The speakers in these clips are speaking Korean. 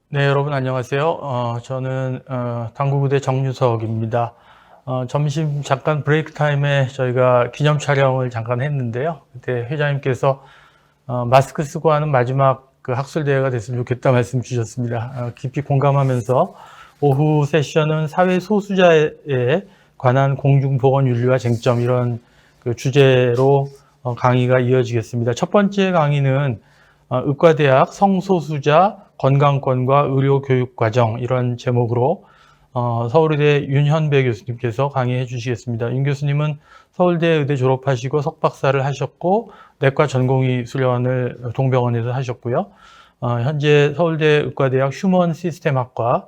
네, 여러분 안녕하세요. 저는 당구부대 정유석입니다. 점심 잠깐 브레이크 타임에 저희가 기념 촬영을 잠깐 했는데요. 그때 회장님께서 마스크 쓰고 하는 마지막 그 학술 대회가 됐으면 좋겠다 말씀 주셨습니다. 깊이 공감하면서 오후 세션은 사회 소수자에 관한 공중보건윤리와 쟁점 이런 그 주제로 강의가 이어지겠습니다. 첫 번째 강의는 의과대학 성소수자 건강권과 의료교육과정 이런 제목으로 서울의대 윤현배 교수님께서 강의해 주시겠습니다. 윤 교수님은 서울대 의대 졸업하시고 석박사를 하셨고 내과 전공의 수련을 동병원에서 하셨고요. 현재 서울대 의과대학 휴먼 시스템학과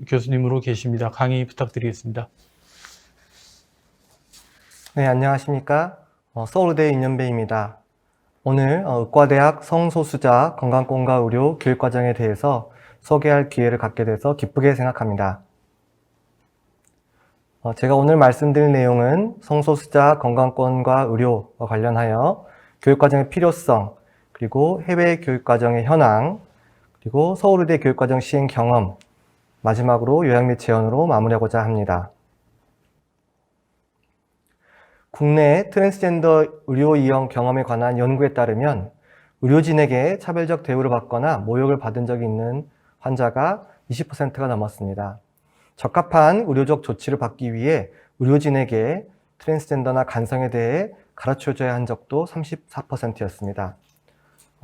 교수님으로 계십니다. 강의 부탁드리겠습니다. 네, 안녕하십니까. 서울대 윤현배입니다. 오늘 의과대학 성소수자 건강권과 의료 교육과정에 대해서 소개할 기회를 갖게 돼서 기쁘게 생각합니다. 제가 오늘 말씀드릴 내용은 성소수자 건강권과 의료 관련하여 교육과정의 필요성, 그리고 해외 교육과정의 현황, 그리고 서울의대 교육과정 시행 경험, 마지막으로 요약 및 제언으로 마무리하고자 합니다. 국내 트랜스젠더 의료 이용 경험에 관한 연구에 따르면 의료진에게 차별적 대우를 받거나 모욕을 받은 적이 있는 환자가 20%가 넘었습니다. 적합한 의료적 조치를 받기 위해 의료진에게 트랜스젠더나 간성에 대해 가르쳐줘야 한 적도 34%였습니다.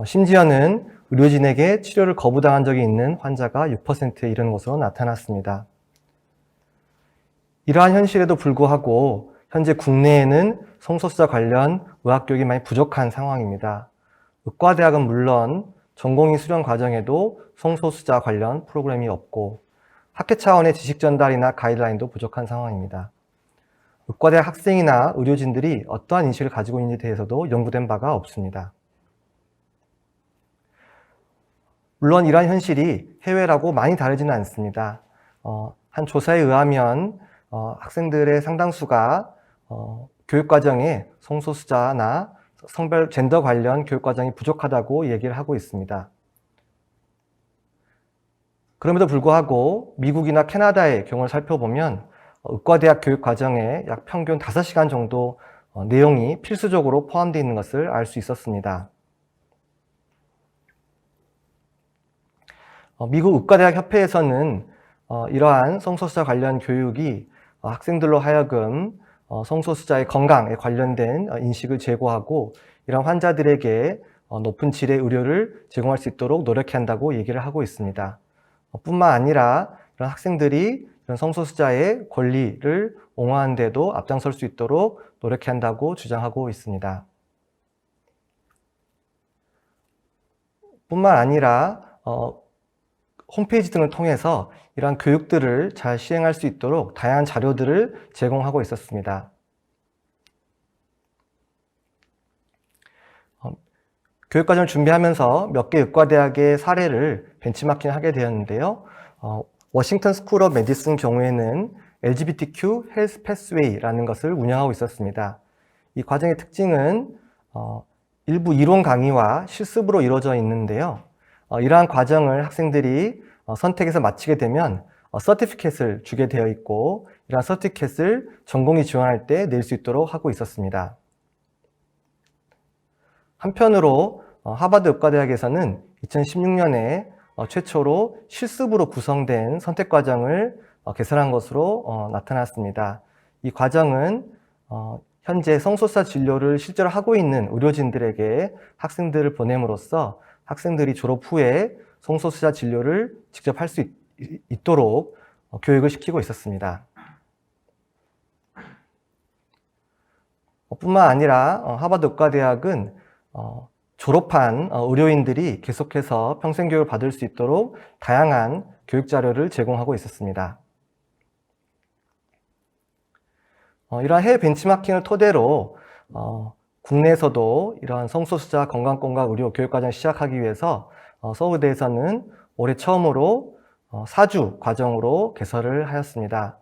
심지어는 의료진에게 치료를 거부당한 적이 있는 환자가 6%에 이르는 것으로 나타났습니다. 이러한 현실에도 불구하고 현재 국내에는 성소수자 관련 의학교육이 많이 부족한 상황입니다. 의과대학은 물론 전공의 수련 과정에도 성소수자 관련 프로그램이 없고 학회 차원의 지식 전달이나 가이드라인도 부족한 상황입니다. 의과대학 학생이나 의료진들이 어떠한 인식을 가지고 있는지에 대해서도 연구된 바가 없습니다. 물론 이러한 현실이 해외라고 많이 다르지는 않습니다. 한 조사에 의하면 학생들의 상당수가 교육과정에 성소수자나 성별 젠더 관련 교육과정이 부족하다고 얘기를 하고 있습니다. 그럼에도 불구하고 미국이나 캐나다의 경우를 살펴보면 의과대학 교육과정에 약 평균 5시간 정도 내용이 필수적으로 포함되어 있는 것을 알 수 있었습니다. 미국 의과대학 협회에서는 이러한 성소수자 관련 교육이 학생들로 하여금 성소수자의 건강에 관련된 인식을 제고하고 이런 환자들에게 높은 질의 의료를 제공할 수 있도록 노력해야 한다고 얘기를 하고 있습니다. 뿐만 아니라 이런 학생들이 이런 성소수자의 권리를 옹호하는 데도 앞장설 수 있도록 노력해야 한다고 주장하고 있습니다. 뿐만 아니라 홈페이지 등을 통해서 이러한 교육들을 잘 시행할 수 있도록 다양한 자료들을 제공하고 있었습니다. 교육과정을 준비하면서 몇 개 의과대학의 사례를 벤치마킹하게 되었는데요. 워싱턴 스쿨 오브 메디슨 경우에는 LGBTQ 헬스 패스웨이라는 것을 운영하고 있었습니다. 이 과정의 특징은 일부 이론 강의와 실습으로 이루어져 있는데요. 이러한 과정을 학생들이 선택해서 마치게 되면 서티피켓을 주게 되어 있고 이러한 서티피켓을 전공이 지원할 때 낼 수 있도록 하고 있었습니다. 한편으로 하버드 의과대학에서는 2016년에 최초로 실습으로 구성된 선택과정을 개설한 것으로 나타났습니다. 이 과정은 현재 성소수자 진료를 실제로 하고 있는 의료진들에게 학생들을 보냄으로써 학생들이 졸업 후에 성소수자 진료를 직접 할 수 있도록 교육을 시키고 있었습니다. 뿐만 아니라 하버드 의과대학은 졸업한 의료인들이 계속해서 평생교육을 받을 수 있도록 다양한 교육 자료를 제공하고 있었습니다. 이러한 해외 벤치마킹을 토대로 국내에서도 이러한 성소수자 건강권과 의료 교육과정을 시작하기 위해서 서울대에서는 올해 처음으로 4주 과정으로 개설을 하였습니다.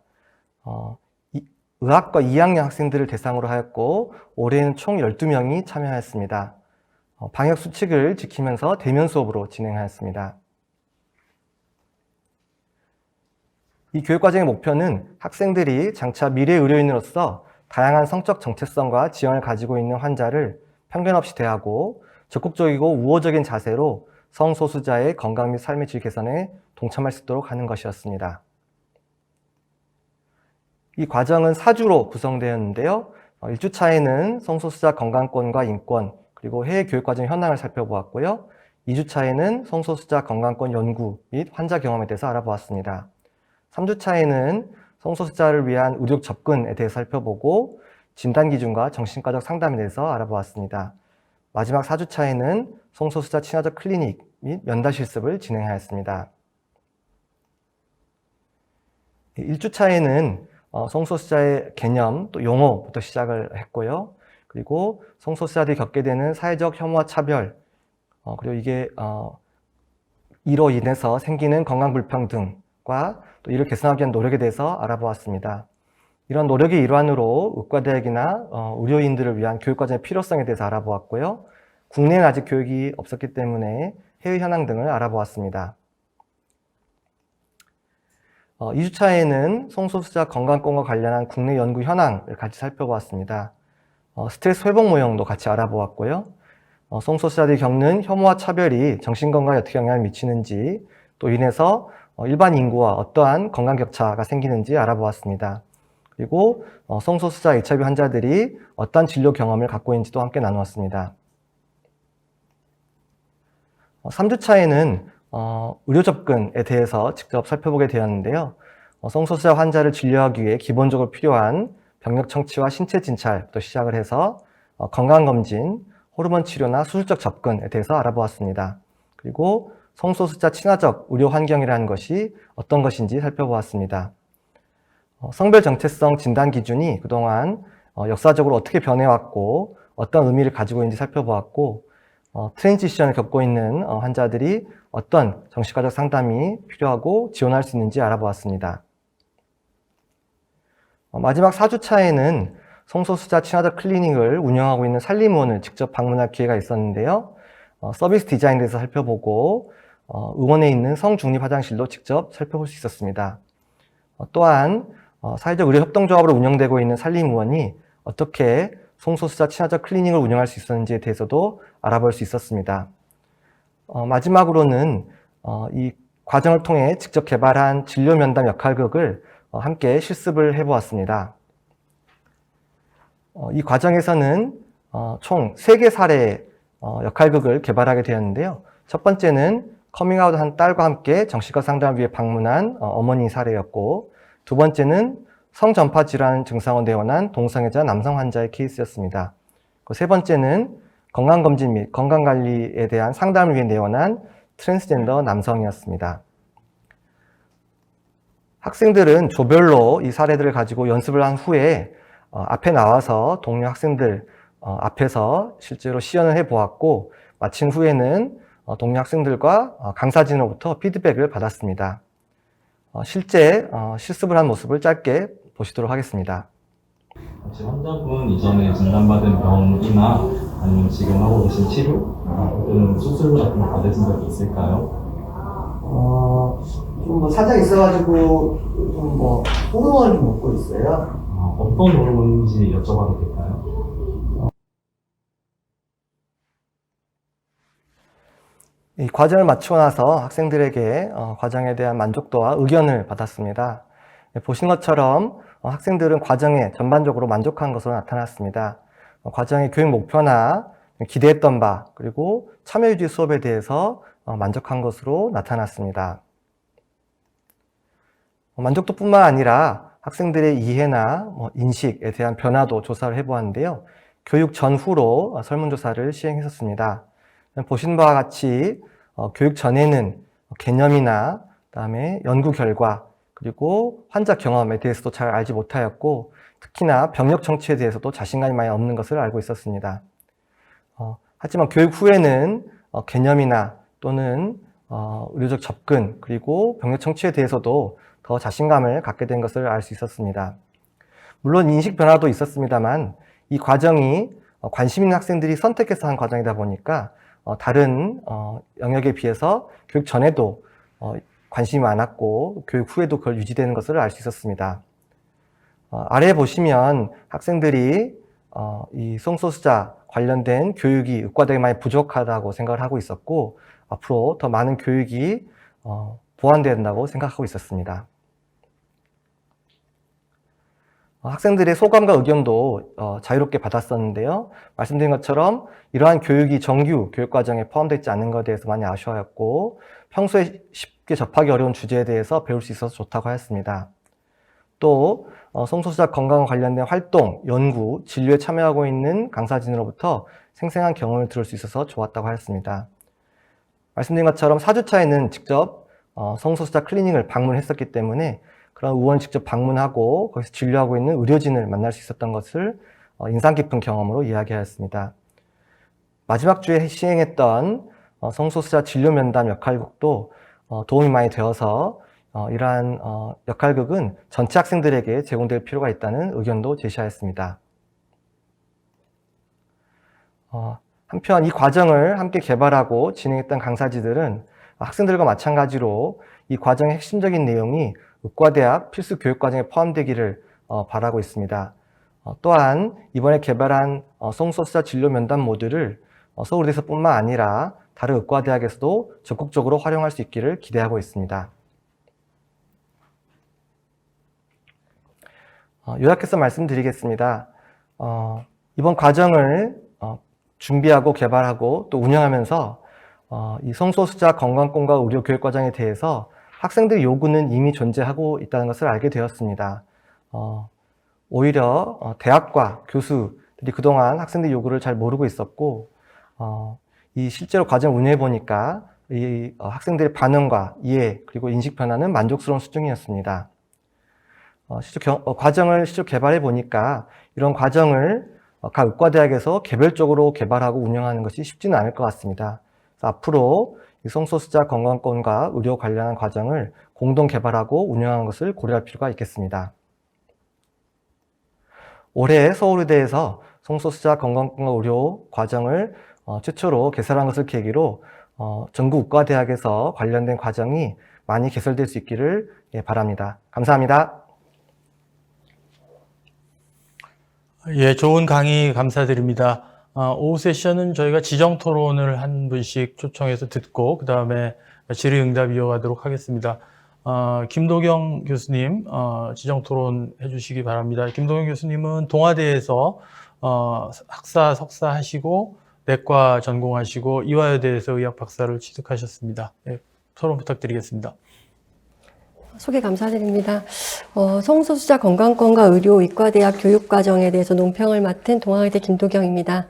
의학과 2학년 학생들을 대상으로 하였고 올해는 총 12명이 참여하였습니다. 방역 수칙을 지키면서 대면 수업으로 진행하였습니다. 이 교육과정의 목표는 학생들이 장차 미래 의료인으로서 다양한 성적 정체성과 지형을 가지고 있는 환자를 편견 없이 대하고 적극적이고 우호적인 자세로 성소수자의 건강 및 삶의 질 개선에 동참할 수 있도록 하는 것이었습니다. 이 과정은 4주로 구성되었는데요. 1주차에는 성소수자 건강권과 인권, 그리고 해외 교육과정 현황을 살펴보았고요. 2주차에는 성소수자 건강권 연구 및 환자 경험에 대해서 알아보았습니다. 3주차에는 성소수자를 위한 의료 접근에 대해서 살펴보고 진단 기준과 정신과적 상담에 대해서 알아보았습니다. 마지막 4주차에는 성소수자 친화적 클리닉 및 면담 실습을 진행하였습니다. 1주차에는 성소수자의 개념, 또 용어부터 시작을 했고요. 그리고 성소수자들이 겪게 되는 사회적 혐오와 차별, 그리고 이게 이로 인해서 생기는 건강 불평등과 또 이를 개선하기 위한 노력에 대해서 알아보았습니다. 이런 노력의 일환으로 의과대학이나 의료인들을 위한 교육과정의 필요성에 대해서 알아보았고요. 국내에는 아직 교육이 없었기 때문에 해외 현황 등을 알아보았습니다. 2주차에는 성소수자 건강권과 관련한 국내 연구 현황을 같이 살펴보았습니다. 스트레스 회복 모형도 같이 알아보았고요. 성소수자들이 겪는 혐오와 차별이 정신건강에 어떻게 영향을 미치는지, 또 인해서 일반 인구와 어떠한 건강 격차가 생기는지 알아보았습니다. 그리고 성소수자 HIV 환자들이 어떠한 진료 경험을 갖고 있는지도 함께 나누었습니다. 3주차에는 의료 접근에 대해서 직접 살펴보게 되었는데요. 성소수자 환자를 진료하기 위해 기본적으로 필요한 병력 청취와 신체 진찰부터 시작을 해서 건강검진, 호르몬 치료나 수술적 접근에 대해서 알아보았습니다. 그리고 성소수자 친화적 의료 환경이라는 것이 어떤 것인지 살펴보았습니다. 성별 정체성 진단 기준이 그동안 역사적으로 어떻게 변해왔고 어떤 의미를 가지고 있는지 살펴보았고, 트랜지션을 겪고 있는 환자들이 어떤 정신과적 상담이 필요하고 지원할 수 있는지 알아보았습니다. 마지막 4주차에는 성소수자 친화적 클리닉을 운영하고 있는 산림의원을 직접 방문할 기회가 있었는데요. 서비스 디자인에 대해서 살펴보고 의원에 있는 성중립 화장실도 직접 살펴볼 수 있었습니다. 또한 사회적 의료협동조합으로 운영되고 있는 산림의원이 어떻게 성소수자 친화적 클리닉을 운영할 수 있었는지에 대해서도 알아볼 수 있었습니다. 마지막으로는 이 과정을 통해 직접 개발한 진료 면담 역할극을 함께 실습을 해보았습니다. 이 과정에서는 총 3개 사례의 역할극을 개발하게 되었는데요. 첫 번째는 커밍아웃한 딸과 함께 정신과 상담을 위해 방문한 어머니 사례였고, 두 번째는 성전파 질환 증상으로 내원한 동성애자 남성 환자의 케이스였습니다. 세 번째는 건강검진 및 건강관리에 대한 상담을 위해 내원한 트랜스젠더 남성이었습니다. 학생들은 조별로 이 사례들을 가지고 연습을 한 후에 앞에 나와서 동료 학생들 앞에서 실제로 시연을 해보았고, 마친 후에는 동료 학생들과 강사진으로부터 피드백을 받았습니다. 실제 실습을 한 모습을 짧게 보시도록 하겠습니다. 혹시 환자분 이전에 진단받은 병이나 아니면 지금 하고 계신 치료 또는 수술 같은 거 받으신 적이 있을까요? 좀 사정 있어가지고 좀 호르몬을 좀 먹고 있어요. 어떤 호르몬인지 여쭤봐도 될까요? 이 과정을 마치고 나서 학생들에게 과정에 대한 만족도와 의견을 받았습니다. 보신 것처럼 학생들은 과정에 전반적으로 만족한 것으로 나타났습니다. 과정의 교육 목표나 기대했던 바, 그리고 참여유지 수업에 대해서 만족한 것으로 나타났습니다. 만족도뿐만 아니라 학생들의 이해나 인식에 대한 변화도 조사를 해보았는데요. 교육 전후로 설문조사를 시행했었습니다. 보신 바와 같이 교육 전에는 개념이나 그다음에 연구 결과, 그리고 환자 경험에 대해서도 잘 알지 못하였고, 특히나 병력 청취에 대해서도 자신감이 많이 없는 것을 알고 있었습니다. 하지만 교육 후에는 개념이나 또는 의료적 접근, 그리고 병력 청취에 대해서도 더 자신감을 갖게 된 것을 알 수 있었습니다. 물론 인식 변화도 있었습니다만 이 과정이 관심 있는 학생들이 선택해서 한 과정이다 보니까 다른 영역에 비해서 교육 전에도 관심이 많았고 교육 후에도 그걸 유지되는 것을 알 수 있었습니다. 아래에 보시면 학생들이 이 성소수자 관련된 교육이 의과대학에 많이 부족하다고 생각을 하고 있었고 앞으로 더 많은 교육이 보완된다고 생각하고 있었습니다. 학생들의 소감과 의견도 자유롭게 받았었는데요. 말씀드린 것처럼 이러한 교육이 정규 교육과정에 포함되어 있지 않는 것에 대해서 많이 아쉬워했고 평소에 쉽게 접하기 어려운 주제에 대해서 배울 수 있어서 좋다고 하였습니다. 또 성소수자 건강 관련된 활동, 연구, 진료에 참여하고 있는 강사진으로부터 생생한 경험을 들을 수 있어서 좋았다고 하였습니다. 말씀드린 것처럼 4주차에는 직접 성소수자 클리닉을 방문했었기 때문에 그런 의원을 직접 방문하고 거기서 진료하고 있는 의료진을 만날 수 있었던 것을 인상 깊은 경험으로 이야기하였습니다. 마지막 주에 시행했던 성소수자 진료 면담 역할극도 도움이 많이 되어서 이러한 역할극은 전체 학생들에게 제공될 필요가 있다는 의견도 제시하였습니다. 한편 이 과정을 함께 개발하고 진행했던 강사진들은 학생들과 마찬가지로 이 과정의 핵심적인 내용이 의과대학 필수 교육과정에 포함되기를 바라고 있습니다. 또한 이번에 개발한 성소수자 진료 면담 모듈을 서울대에서뿐만 아니라 다른 의과대학에서도 적극적으로 활용할 수 있기를 기대하고 있습니다. 요약해서 말씀드리겠습니다. 이번 과정을 준비하고 개발하고 또 운영하면서 이 성소수자 건강권과 의료 교육과정에 대해서 학생들의 요구는 이미 존재하고 있다는 것을 알게 되었습니다. 오히려 대학과 교수들이 그동안 학생들의 요구를 잘 모르고 있었고 이 실제로 과정을 운영해 보니까 이 학생들의 반응과 이해 그리고 인식 변화는 만족스러운 수준이었습니다. 과정을 실제 개발해 보니까 이런 과정을 각 의과대학에서 개별적으로 개발하고 운영하는 것이 쉽지는 않을 것 같습니다. 앞으로 이 성소수자 건강권과 의료 관련한 과정을 공동 개발하고 운영하는 것을 고려할 필요가 있겠습니다. 올해 서울의대에서 성소수자 건강권과 의료 과정을 최초로 개설한 것을 계기로 전국 의과대학에서 관련된 과정이 많이 개설될 수 있기를 바랍니다. 감사합니다. 예, 좋은 강의 감사드립니다. 오후 세션은 저희가 지정 토론을 한 분씩 초청해서 듣고 그 다음에 질의응답 이어가도록 하겠습니다. 김도경 교수님 지정 토론 해주시기 바랍니다. 김도경 교수님은 동아대에서 학사, 석사 하시고 내과 전공하시고 이화여대에서 의학 박사를 취득하셨습니다. 예, 토론 부탁드리겠습니다. 소개 감사드립니다. 성소수자 건강권과 의료 의과대학 교육과정에 대해서 논평을 맡은 동아의대 김도경입니다.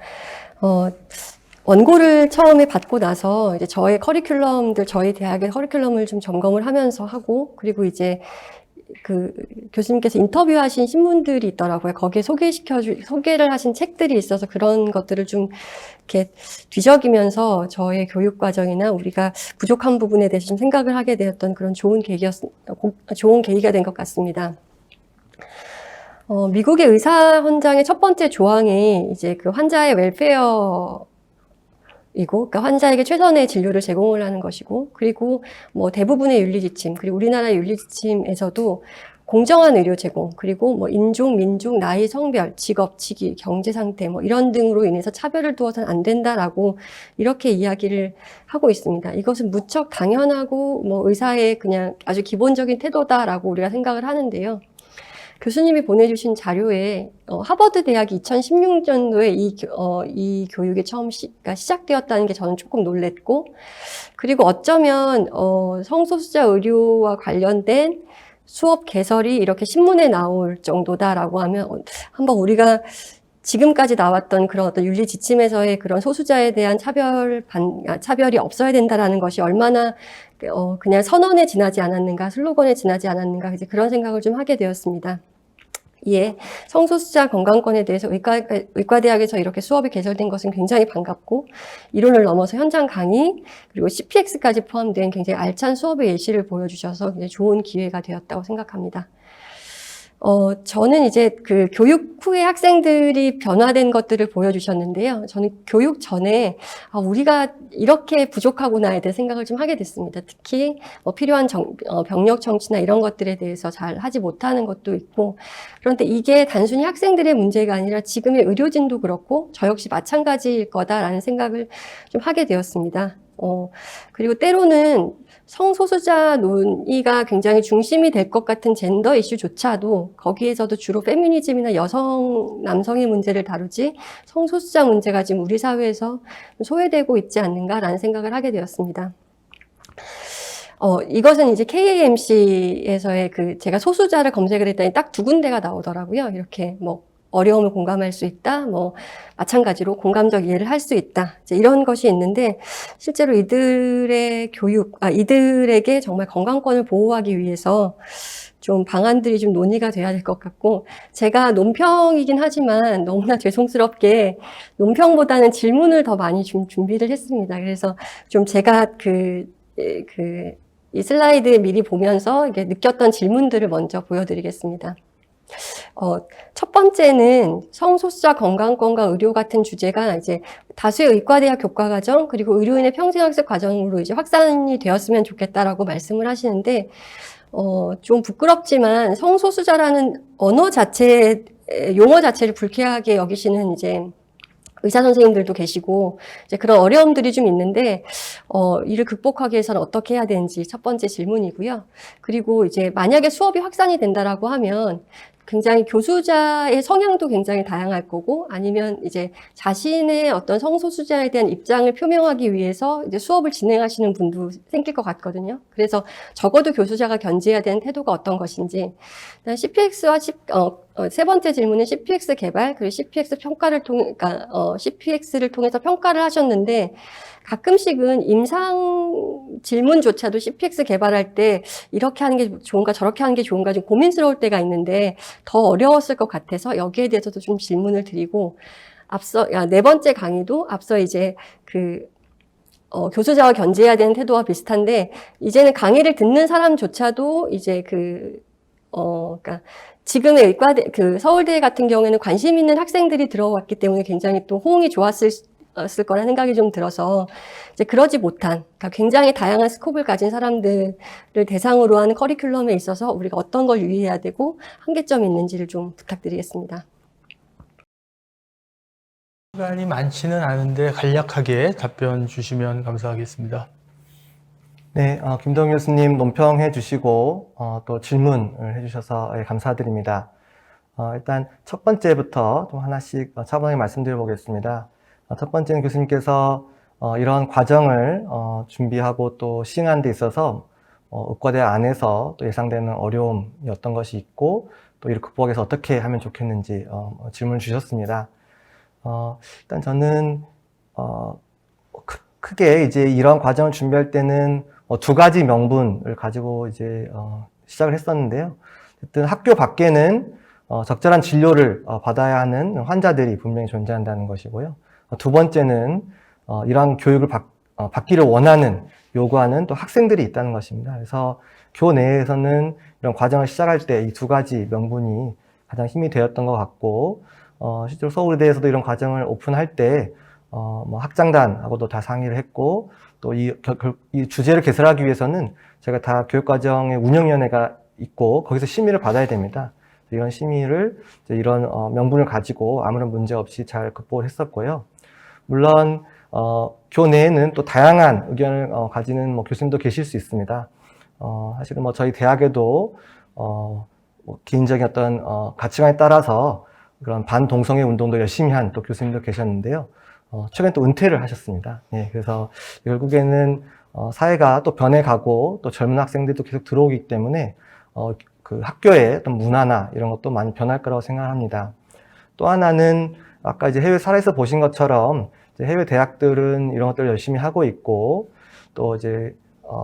원고를 처음에 받고 나서 이제 저희 대학의 커리큘럼을 좀 점검을 하면서 하고, 그리고 이제 그 교수님께서 인터뷰하신 신문들이 있더라고요. 거기에 소개를 하신 책들이 있어서 그런 것들을 좀 이렇게 뒤적이면서 저의 교육 과정이나 우리가 부족한 부분에 대해서 좀 생각을 하게 되었던 그런 좋은 계기가 된 것 같습니다. 미국의 의사 헌장의 첫 번째 조항이 이제 그 환자의 웰페어 그러니까 환자에게 최선의 진료를 제공을 하는 것이고, 그리고 뭐 대부분의 윤리지침, 그리고 우리나라의 윤리지침에서도 공정한 의료 제공, 그리고 뭐 인종, 민족, 나이, 성별, 직업, 직위, 경제 상태 뭐 이런 등으로 인해서 차별을 두어서는 안 된다라고 이렇게 이야기를 하고 있습니다. 이것은 무척 당연하고 뭐 의사의 그냥 아주 기본적인 태도다라고 우리가 생각을 하는데요. 교수님이 보내주신 자료에 하버드 대학이 2016년도에 이 교육이 처음 시작되었다는 게 저는 조금 놀랬고, 그리고 어쩌면 성소수자 의료와 관련된 수업 개설이 이렇게 신문에 나올 정도다라고 하면 한번 우리가 지금까지 나왔던 그런 어떤 윤리 지침에서의 그런 소수자에 대한 차별이 없어야 된다라는 것이 얼마나 그냥 선언에 지나지 않았는가, 슬로건에 지나지 않았는가, 이제 그런 생각을 좀 하게 되었습니다. 예, 성소수자 건강권에 대해서 의과대학에서 이렇게 수업이 개설된 것은 굉장히 반갑고, 이론을 넘어서 현장 강의, 그리고 CPX까지 포함된 굉장히 알찬 수업의 예시를 보여주셔서 굉장히 좋은 기회가 되었다고 생각합니다. 저는 이제 그 교육 후에 학생들이 변화된 것들을 보여주셨는데요. 저는 교육 전에, 우리가 이렇게 부족하구나에 대해 생각을 좀 하게 됐습니다. 특히, 필요한 병력 정치나 이런 것들에 대해서 잘 하지 못하는 것도 있고, 그런데 이게 단순히 학생들의 문제가 아니라 지금의 의료진도 그렇고, 저 역시 마찬가지일 거다라는 생각을 좀 하게 되었습니다. 그리고 때로는 성소수자 논의가 굉장히 중심이 될 것 같은 젠더 이슈조차도 거기에서도 주로 페미니즘이나 남성의 문제를 다루지 성소수자 문제가 지금 우리 사회에서 소외되고 있지 않는가라는 생각을 하게 되었습니다. 이것은 이제 KAMC에서의 제가 소수자를 검색을 했더니 딱 2군데가 나오더라고요. 이렇게 어려움을 공감할 수 있다, 마찬가지로 공감적 이해를 할 수 있다. 이제 이런 것이 있는데, 실제로 이들에게 정말 건강권을 보호하기 위해서 좀 방안들이 좀 논의가 돼야 될 것 같고, 제가 논평이긴 하지만 너무나 죄송스럽게 논평보다는 질문을 더 많이 준비를 했습니다. 그래서 좀 제가 이 슬라이드 미리 보면서 이게 느꼈던 질문들을 먼저 보여드리겠습니다. 첫 번째는 성소수자 건강권과 의료 같은 주제가 이제 다수의 의과대학 교과과정 그리고 의료인의 평생학습 과정으로 이제 확산이 되었으면 좋겠다라고 말씀을 하시는데, 좀 부끄럽지만 성소수자라는 용어 자체를 불쾌하게 여기시는 이제 의사 선생님들도 계시고, 이제 그런 어려움들이 좀 있는데, 이를 극복하기 위해서는 어떻게 해야 되는지 첫 번째 질문이고요. 그리고 이제 만약에 수업이 확산이 된다라고 하면, 굉장히 교수자의 성향도 굉장히 다양할 거고, 아니면 이제 자신의 어떤 성소수자에 대한 입장을 표명하기 위해서 이제 수업을 진행하시는 분도 생길 것 같거든요. 그래서 적어도 교수자가 견지해야 되는 태도가 어떤 것인지, CPX와 세 번째 질문은 CPX 개발, 그리고 CPX 평가를 CPX를 통해서 평가를 하셨는데, 가끔씩은 임상 질문조차도 CPX 개발할 때 이렇게 하는 게 좋은가 저렇게 하는 게 좋은가 좀 고민스러울 때가 있는데 더 어려웠을 것 같아서 여기에 대해서도 좀 질문을 드리고, 네 번째 강의도 앞서 이제 교수자가 견지해야 되는 태도와 비슷한데, 이제는 강의를 듣는 사람조차도 이제 그러니까 지금의 서울대 같은 경우에는 관심 있는 학생들이 들어왔기 때문에 굉장히 또 호응이 좋았을 거라는 생각이 좀 들어서, 이제 그러지 못한, 그러니까 굉장히 다양한 스콥을 가진 사람들을 대상으로 하는 커리큘럼에 있어서 우리가 어떤 걸 유의해야 되고 한계점이 있는지를 좀 부탁드리겠습니다. 시간이 많지는 않은데 간략하게 답변 주시면 감사하겠습니다. 네, 김동희 교수님 논평해 주시고 또 질문을 해주셔서 감사드립니다. 일단 첫 번째부터 좀 하나씩 차분하게 말씀드려 보겠습니다. 첫 번째는 교수님께서 이런 과정을 준비하고 또 시행하는 데 있어서 의과대학 안에서 또 예상되는 어려움이 어떤 것이 있고 또 이를 극복해서 어떻게 하면 좋겠는지 질문을 주셨습니다. 일단 저는 크게 이제 이런 과정을 준비할 때는 2가지 명분을 가지고 이제 시작을 했었는데요. 어쨌든 학교 밖에는 적절한 진료를 받아야 하는 환자들이 분명히 존재한다는 것이고요. 두 번째는 이러한 교육을 받기를 원하는, 요구하는 또 학생들이 있다는 것입니다. 그래서 교내에서는 이런 과정을 시작할 때 이 2가지 명분이 가장 힘이 되었던 것 같고, 실제로 서울대에서도 이런 과정을 오픈할 때 학장단하고도 다 상의를 했고, 또 이 주제를 개설하기 위해서는 제가 다 교육과정의 운영위원회가 있고 거기서 심의를 받아야 됩니다. 이런 심의를 이런 명분을 가지고 아무런 문제 없이 잘 극복을 했었고요. 물론 교내에는 또 다양한 의견을 가지는 교수님도 계실 수 있습니다. 사실은 저희 대학에도 개인적인 어떤 가치관에 따라서 그런 반동성애 운동도 열심히 한 또 교수님도 계셨는데요. 최근에 또 은퇴를 하셨습니다. 네, 그래서 결국에는 사회가 또 변해가고 또 젊은 학생들도 계속 들어오기 때문에 그 학교의 어떤 문화나 이런 것도 많이 변할 거라고 생각합니다. 또 하나는 아까 이제 해외 사례에서 보신 것처럼 이제 해외 대학들은 이런 것들을 열심히 하고 있고, 또 이제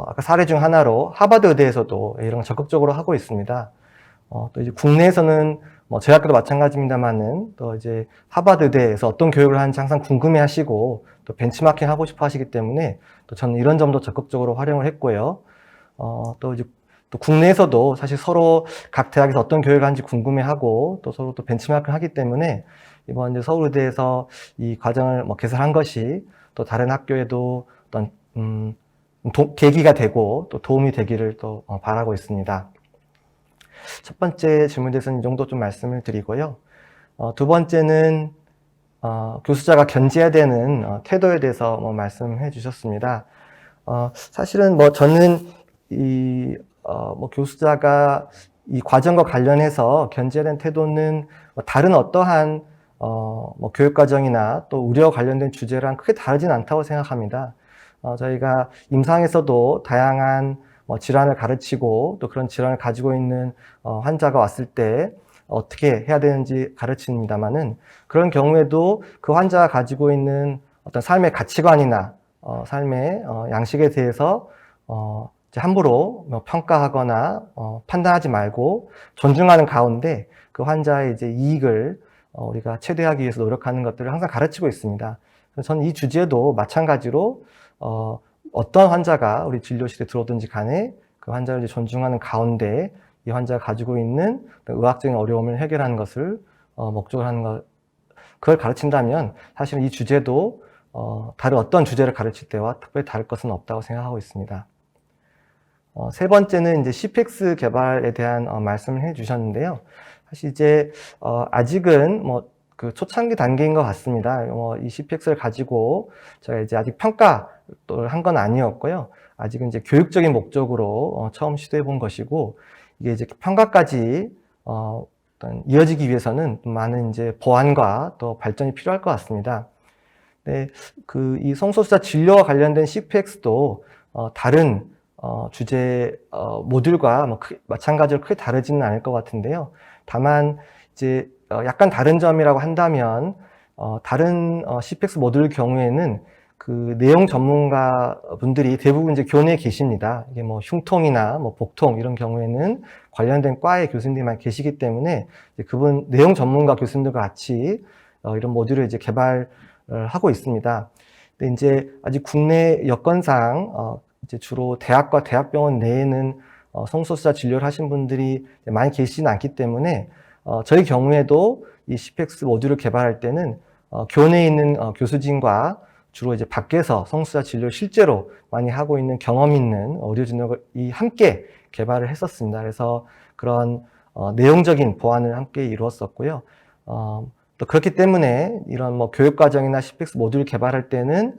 아까 사례 중 하나로 하버드 의대에서도 이런 걸 적극적으로 하고 있습니다. 또 이제 국내에서는 저희 학교도 마찬가지입니다만은 또 이제 하버드 의대에서 어떤 교육을 하는지 항상 궁금해 하시고 또 벤치마킹 하고 싶어 하시기 때문에 또 저는 이런 점도 적극적으로 활용을 했고요. 또 이제 또 국내에서도 사실 서로 각 대학에서 어떤 교육을 하는지 궁금해하고 또 서로 또 벤치마크를 하기 때문에 이번 이제 서울의대에서 이 과정을 개설한 것이 또 다른 학교에도 어떤 계기가 되고 또 도움이 되기를 또 바라고 있습니다. 첫 번째 질문에 대해서는 이 정도 좀 말씀을 드리고요. 두 번째는 교수자가 견지해야 되는 태도에 대해서 말씀해 주셨습니다. 사실은 저는 교수자가 이 과정과 관련해서 견지해야 되는 태도는 다른 어떠한 교육과정이나 또 의료와 관련된 주제랑 크게 다르진 않다고 생각합니다. 저희가 임상에서도 다양한 질환을 가르치고 또 그런 질환을 가지고 있는 환자가 왔을 때 어떻게 해야 되는지 가르칩니다만은 그런 경우에도 그 환자가 가지고 있는 어떤 삶의 가치관이나 삶의 양식에 대해서 함부로 평가하거나 판단하지 말고 존중하는 가운데 그 환자의 이제 이익을 우리가 최대화하기 위해서 노력하는 것들을 항상 가르치고 있습니다. 그래서 저는 이 주제도 마찬가지로 어떤 환자가 우리 진료실에 들어오든지 간에 그 환자를 이제 존중하는 가운데 이 환자가 가지고 있는 의학적인 어려움을 해결하는 것을 목적으로 하는 것, 그걸 가르친다면 사실은 이 주제도 다른 어떤 주제를 가르칠 때와 특별히 다를 것은 없다고 생각하고 있습니다. 세 번째는 이제 CPX 개발에 대한 말씀을 해주셨는데요. 사실 이제 아직은 그 초창기 단계인 것 같습니다. 이 CPX를 가지고 제가 이제 아직 평가를 한 건 아니었고요. 아직은 이제 교육적인 목적으로 처음 시도해 본 것이고, 이게 이제 평가까지 어떤 이어지기 위해서는 많은 이제 보완과 또 발전이 필요할 것 같습니다. 네, 이 성소수자 진료와 관련된 CPX도 다른 주제 모듈과 마찬가지로 크게 다르지는 않을 것 같은데요. 다만 이제 약간 다른 점이라고 한다면 다른 CPX 모듈 경우에는 그 내용 전문가 분들이 대부분 이제 교내에 계십니다. 이게 흉통이나 복통 이런 경우에는 관련된 과의 교수님들이 많이 계시기 때문에 그분 내용 전문가 교수님들과 같이 이런 모듈을 이제 개발을 하고 있습니다. 근데 이제 아직 국내 여건상 이제 주로 대학과 대학병원 내에는 성소수자 진료를 하신 분들이 많이 계시지는 않기 때문에 저희 경우에도 이 CPX 모듈을 개발할 때는 교내에 있는 교수진과 주로 이제 밖에서 성소수자 진료를 실제로 많이 하고 있는 경험 있는 의료진이 함께 개발을 했었습니다. 그래서 그런 내용적인 보완을 함께 이루었었고요. 또 그렇기 때문에 이런 교육과정이나 CPX 모듈 개발할 때는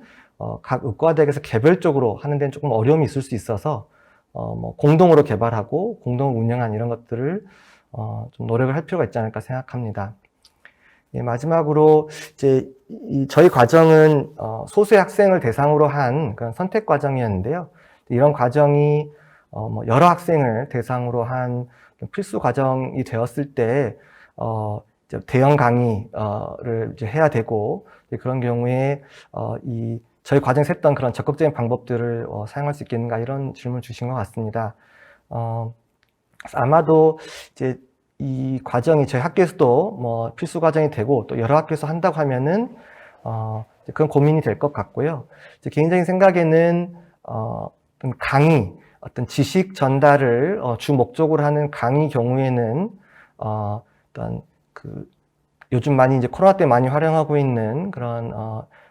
각 의과대학에서 개별적으로 하는 데는 조금 어려움이 있을 수 있어서 공동으로 개발하고 공동으로 운영한 이런 것들을 좀 노력을 할 필요가 있지 않을까 생각합니다. 예, 마지막으로 이제 저희 과정은 소수의 학생을 대상으로 한 그런 선택 과정이었는데요. 이런 과정이 여러 학생을 대상으로 한 필수 과정이 되었을 때 대형 강의를 이제 해야 되고 그런 경우에 저희 과정에서 했던 그런 적극적인 방법들을 사용할 수 있겠는가 이런 질문을 주신 것 같습니다. 아마도 이제 이 과정이 저희 학교에서도 필수 과정이 되고 또 여러 학교에서 한다고 하면은 그런 고민이 될 것 같고요. 개인적인 생각에는 어떤 강의, 어떤 지식 전달을 주 목적으로 하는 강의 경우에는 어떤 요즘 많이 이제 코로나 때 많이 활용하고 있는 그런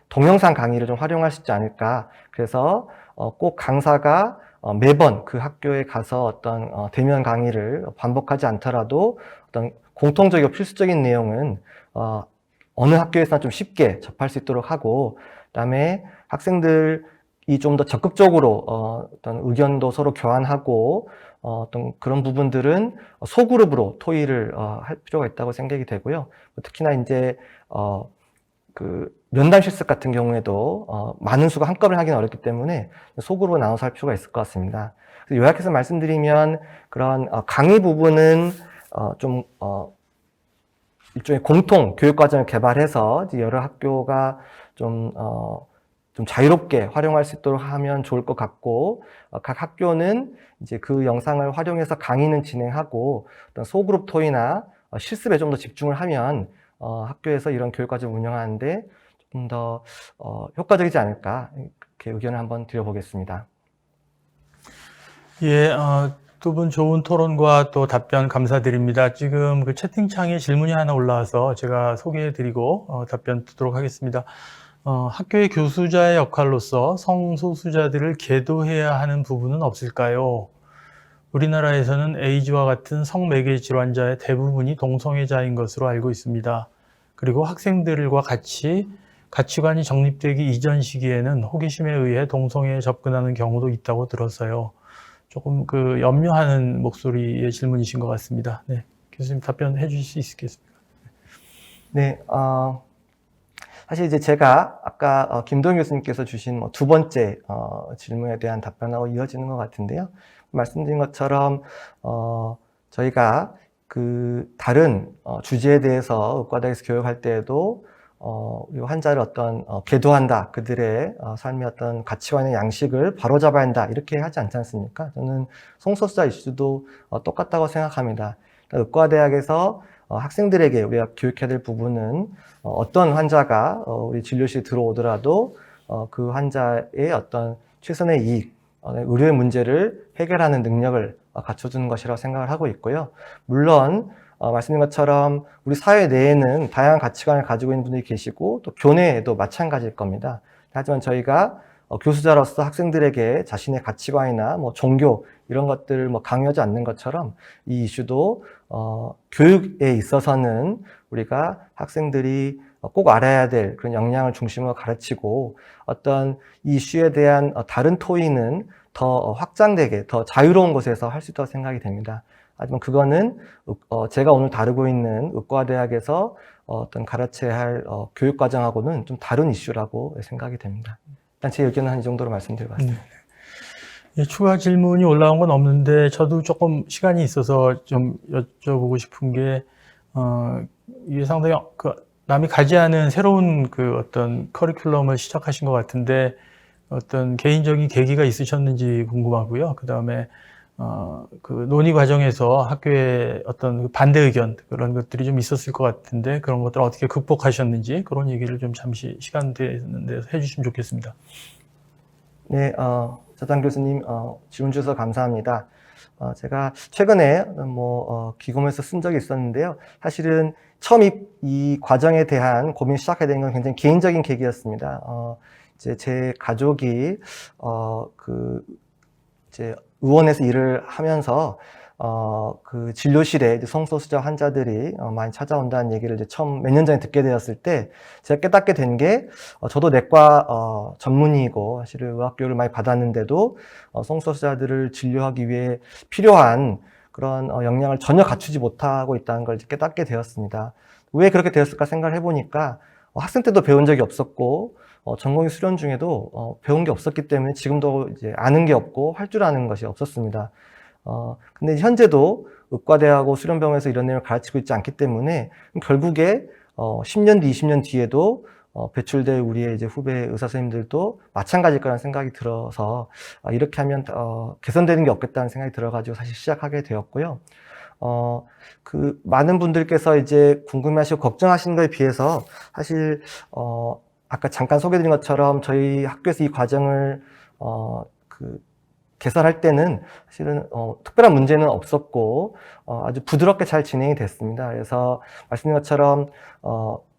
동영상 강의를 좀 활용할 수 있지 않을까. 그래서 꼭 강사가 매번 그 학교에 가서 어떤 대면 강의를 반복하지 않더라도 어떤 공통적이고 필수적인 내용은 어느 학교에서나 좀 쉽게 접할 수 있도록 하고, 그다음에 학생들이 좀 더 적극적으로 어떤 의견도 서로 교환하고 어떤 그런 부분들은 소그룹으로 토의를 할 필요가 있다고 생각이 되고요. 특히나 이제 그 면담 실습 같은 경우에도 많은 수가 한꺼번에 하기는 어렵기 때문에 소그룹으로 나눠서 할 필요가 있을 것 같습니다. 그래서 요약해서 말씀드리면 그런 강의 부분은 좀 일종의 공통 교육 과정을 개발해서 이제 여러 학교가 좀 자유롭게 활용할 수 있도록 하면 좋을 것 같고, 각 학교는 이제 그 영상을 활용해서 강의는 진행하고 어떤 소그룹 토의나 실습에 좀 더 집중을 하면 학교에서 이런 교육과정을 운영하는데 좀 더 효과적이지 않을까, 이렇게 의견을 한번 드려보겠습니다. 예, 두 분 좋은 토론과 또 답변 감사드립니다. 지금 그 채팅창에 질문이 하나 올라와서 제가 소개해드리고 답변 듣도록 하겠습니다. 학교의 교수자의 역할로서 성소수자들을 계도해야 하는 부분은 없을까요? 우리나라에서는 에이즈와 같은 성매개 질환자의 대부분이 동성애자인 것으로 알고 있습니다. 그리고 학생들과 같이 가치관이 정립되기 이전 시기에는 호기심에 의해 동성애에 접근하는 경우도 있다고 들었어요. 조금 그 염려하는 목소리의 질문이신 것 같습니다. 네, 교수님 답변해 주실 수 있겠습니까? 네, 사실 이제 제가 아까 김동현 교수님께서 주신 두 번째 질문에 대한 답변하고 이어지는 것 같은데요. 말씀드린 것처럼 저희가 그 다른 주제에 대해서 의과대학에서 교육할 때에도 이 환자를 계도한다, 그들의 삶의 어떤 가치관의 양식을 바로잡아야 한다, 이렇게 하지 않지 않습니까? 저는 성소수자 이슈도 똑같다고 생각합니다. 의과대학에서 학생들에게 우리가 교육해야 될 부분은 어떤 환자가 우리 진료실에 들어오더라도 그 환자의 어떤 최선의 이익, 의료의 문제를 해결하는 능력을 갖춰주는 것이라고 생각을 하고 있고요. 물론 말씀드린 것처럼 우리 사회 내에는 다양한 가치관을 가지고 있는 분들이 계시고 또 교내에도 마찬가지일 겁니다. 하지만 저희가 교수자로서 학생들에게 자신의 가치관이나 종교 이런 것들을 강요하지 않는 것처럼 이 이슈도 교육에 있어서는 우리가 학생들이 꼭 알아야 될 그런 역량을 중심으로 가르치고 어떤 이 이슈에 대한 다른 토의는 더 확장되게 더 자유로운 곳에서 할 수 있다고 생각이 됩니다. 하지만 그거는 제가 오늘 다루고 있는 의과대학에서 가르쳐야 할 교육과정하고는 좀 다른 이슈라고 생각이 됩니다. 일단 제 의견은 한 이 정도로 말씀드려봤습니다. 예, 추가 질문이 올라온 건 없는데 저도 조금 시간이 있어서 좀 여쭤보고 싶은 게 이게 상당히 남이 가지 않은 새로운 그 어떤 커리큘럼을 시작하신 것 같은데 어떤 개인적인 계기가 있으셨는지 궁금하고요. 그 다음에 그 논의 과정에서 학교에 어떤 반대 의견 그런 것들이 좀 있었을 것 같은데 그런 것들을 어떻게 극복하셨는지 그런 얘기를 좀 잠시 시간 되는 데서 해주시면 좋겠습니다. 네, 자당 교수님 질문 주셔서 감사합니다. 제가 최근에 기검에서 쓴 적이 있었는데요. 사실은 처음 이 과정에 대한 고민을 시작하게 된 건 굉장히 개인적인 계기였습니다. 이제 제 가족이 이제 의원에서 일을 하면서 그 진료실에 이제 성소수자 환자들이 많이 찾아온다는 얘기를 이제 처음 몇 년 전에 듣게 되었을 때 제가 깨닫게 된 게 저도 내과 전문의이고 사실은 의학교육을 많이 받았는데도 성소수자들을 진료하기 위해 필요한 그런 역량을 전혀 갖추지 못하고 있다는 걸 이제 깨닫게 되었습니다. 왜 그렇게 되었을까 생각을 해보니까 학생 때도 배운 적이 없었고 전공의 수련 중에도 배운 게 없었기 때문에 지금도 이제 아는 게 없고 할 줄 아는 것이 없었습니다. 근데 현재도 의과대하고 수련병원에서 이런 내용을 가르치고 있지 않기 때문에 결국에 10년 뒤, 20년 뒤에도 배출될 우리의 이제 후배 의사 선생님들도 마찬가지일 거라는 생각이 들어서 이렇게 하면 개선되는 게 없겠다는 생각이 들어가지고 사실 시작하게 되었고요. 그 많은 분들께서 이제 궁금해하시고 걱정하시는 거에 비해서 사실 아까 잠깐 소개드린 것처럼 저희 학교에서 이 과정을 개설할 때는 사실은 특별한 문제는 없었고 아주 부드럽게 잘 진행이 됐습니다. 그래서 말씀드린 것처럼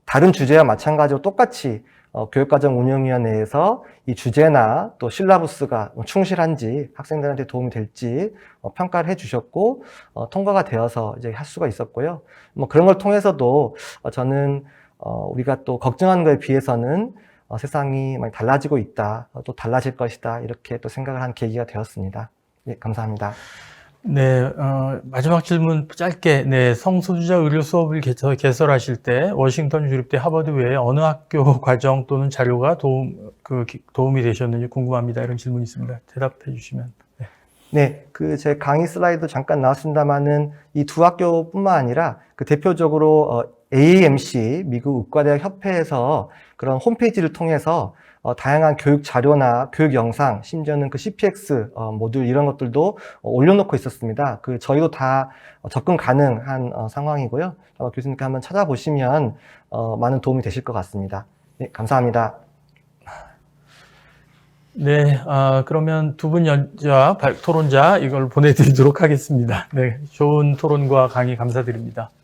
다른 주제와 마찬가지로 똑같이 교육과정운영위원회에서 이 주제나 또 실라부스가 충실한지 학생들한테 도움이 될지 평가를 해주셨고 통과가 되어서 이제 할 수가 있었고요. 그런 걸 통해서도 저는 우리가 또 걱정하는 거에 비해서는 세상이 많이 달라지고 있다, 또 달라질 것이다 이렇게 또 생각을 한 계기가 되었습니다. 네, 감사합니다. 네, 마지막 질문 짧게. 네, 성소수자 의료 수업을 개설하실 때 워싱턴 주립대 하버드 외에 어느 학교 과정 또는 자료가 도움이 되셨는지 궁금합니다. 이런 질문이 있습니다. 대답해 주시면. 네, 제 강의 슬라이드 잠깐 나왔습니다만은 이 두 학교뿐만 아니라 대표적으로 AAMC 미국 의과대학 협회에서 그런 홈페이지를 통해서 다양한 교육 자료나 교육 영상, 심지어는 CPX 모듈 이런 것들도 올려놓고 있었습니다. 저희도 다 접근 가능한 상황이고요. 교수님께 한번 찾아보시면 많은 도움이 되실 것 같습니다. 네, 감사합니다. 네, 그러면 두 분 토론자 이걸 보내드리도록 하겠습니다. 네, 좋은 토론과 강의 감사드립니다.